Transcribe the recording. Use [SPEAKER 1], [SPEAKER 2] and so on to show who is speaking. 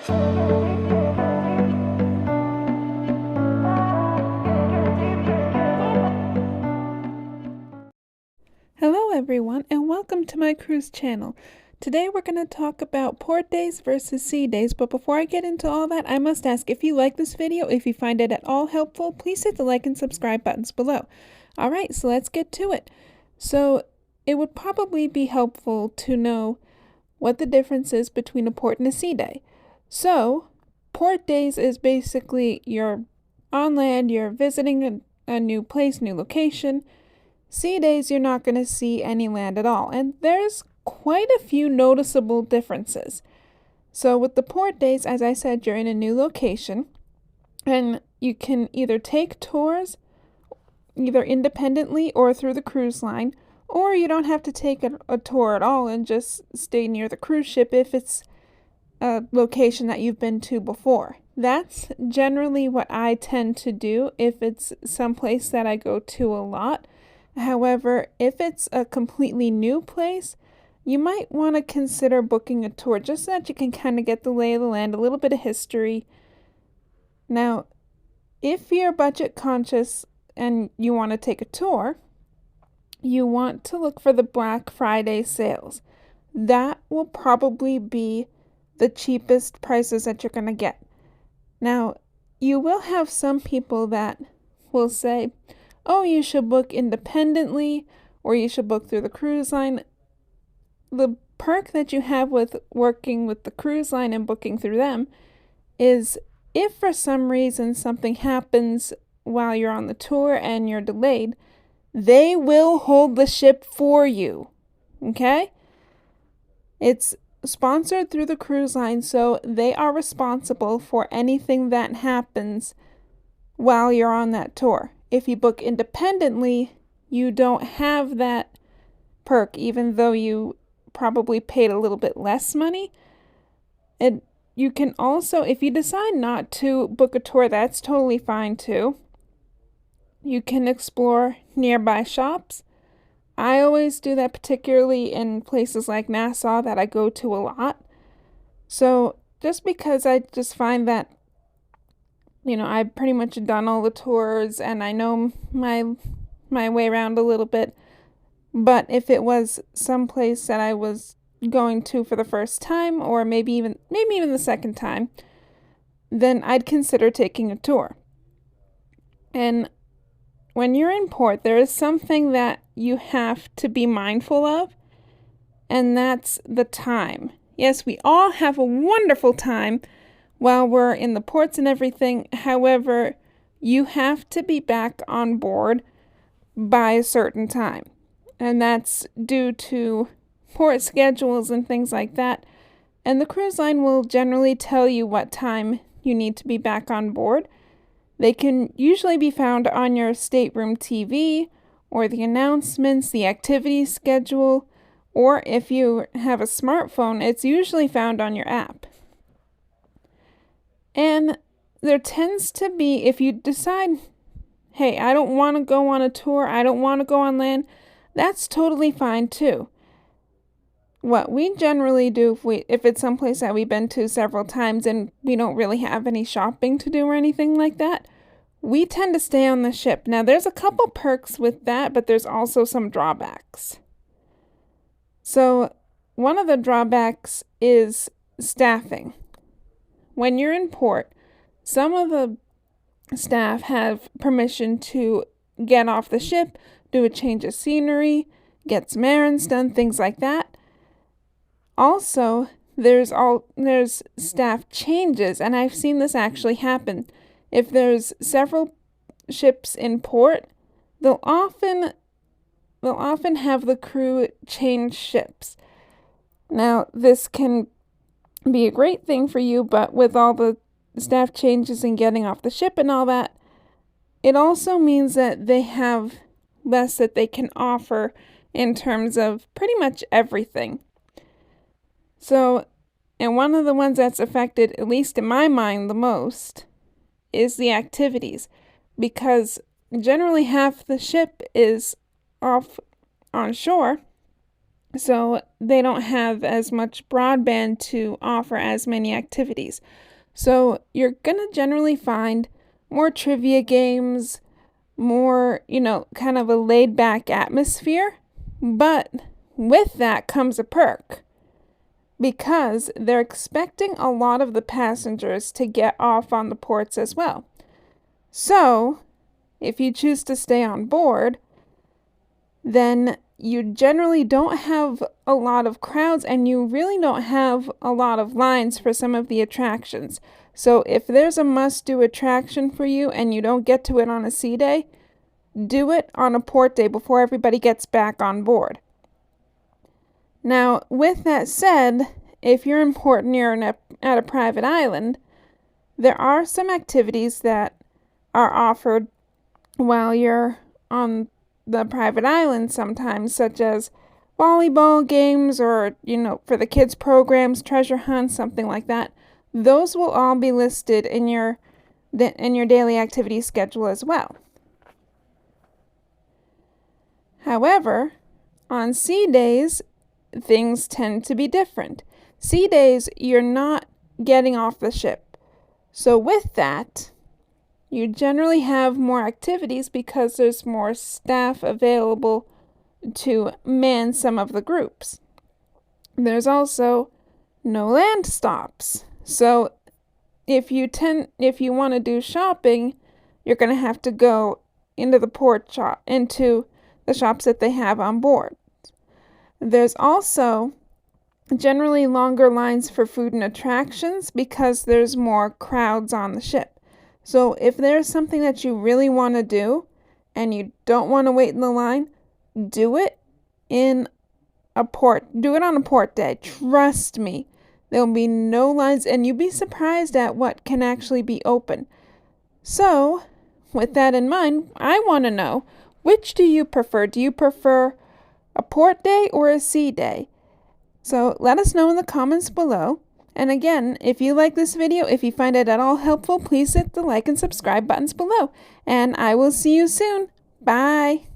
[SPEAKER 1] Hello everyone, and welcome to my cruise channel. Today we're going to talk about port days versus sea days, but before I get into all that, I must ask, if you like this video, if you find it at all helpful, please hit the like and subscribe buttons below. Alright, so let's get to it. So it would probably be helpful to know what the difference is between a port and a sea day. So port days is basically you're on land, you're visiting a new place, new location. Sea days, you're not going to see any land at all, and there's quite a few noticeable differences. So with the port days, as I said, you're in a new location, and you can either take tours, either independently or through the cruise line, or you don't have to take a tour at all and just stay near the cruise ship if it's a location that you've been to before. That's generally what I tend to do if it's someplace that I go to a lot. However, if it's a completely new place, you might want to consider booking a tour just so that you can kind of get the lay of the land, a little bit of history. Now, if you're budget conscious and you want to take a tour, you want to look for the Black Friday sales. That will probably be the cheapest prices that you're going to get. Now, you will have some people that will say, oh, you should book independently, or you should book through the cruise line. The perk that you have with working with the cruise line and booking through them is if for some reason something happens while you're on the tour and you're delayed, they will hold the ship for you, okay? It's sponsored through the cruise line, so they are responsible for anything that happens while you're on that tour. If you book independently, you don't have that perk, even though you probably paid a little bit less money. And you can also, if you decide not to book a tour, that's totally fine too. You can explore nearby shops. I always do that, particularly in places like Nassau that I go to a lot. So just because I just find that I've pretty much done all the tours and I know my way around a little bit. But if it was someplace that I was going to for the first time, or maybe even the second time, then I'd consider taking a tour. And when you're in port, there is something that you have to be mindful of, and that's the time. Yes, we all have a wonderful time while we're in the ports and everything. However, you have to be back on board by a certain time. And that's due to port schedules and things like that. And the cruise line will generally tell you what time you need to be back on board. They can usually be found on your stateroom TV, or the announcements, the activity schedule, or if you have a smartphone, it's usually found on your app. And there tends to be, if you decide, hey, I don't want to go on a tour, I don't want to go on land, that's totally fine too. What we generally do if it's someplace that we've been to several times and we don't really have any shopping to do or anything like that, we tend to stay on the ship. Now, there's a couple perks with that, but there's also some drawbacks. So one of the drawbacks is staffing. When you're in port, some of the staff have permission to get off the ship, do a change of scenery, get some errands done, things like that. Also, there's staff changes, and I've seen this actually happen. If there's several ships in port, they'll often have the crew change ships. Now, this can be a great thing for you, but with all the staff changes and getting off the ship and all that, it also means that they have less that they can offer in terms of pretty much everything. So, and one of the ones that's affected, at least in my mind, the most, is the activities, because generally half the ship is off on shore. so they don't have as much broadband to offer as many activities. So you're going to generally find more trivia games, more, kind of a laid back atmosphere. But with that comes a perk, because they're expecting a lot of the passengers to get off on the ports as well. So if you choose to stay on board, then you generally don't have a lot of crowds, and you really don't have a lot of lines for some of the attractions. So if there's a must-do attraction for you and you don't get to it on a sea day, do it on a port day before everybody gets back on board. Now, with that said, if you're in port near at a private island, there are some activities that are offered while you're on the private island sometimes, such as volleyball games or, for the kids programs, treasure hunts, something like that. Those will all be listed in your daily activity schedule as well. However, on sea days, things tend to be different. Sea days, you're not getting off the ship. So with that, you generally have more activities because there's more staff available to man some of the groups. There's also no land stops. So if you want to do shopping, you're going to have to go into the shops that they have on board. There's also generally longer lines for food and attractions because there's more crowds on the ship. So if there's something that you really want to do and you don't want to wait in the line, do it on a port day. Trust me, there'll be no lines, and you'll be surprised at what can actually be open. So with that in mind, I want to know, which do you prefer? Do you prefer a port day or a sea day? So let us know in the comments below. And again, if you like this video, if you find it at all helpful, please hit the like and subscribe buttons below. And I will see you soon. Bye.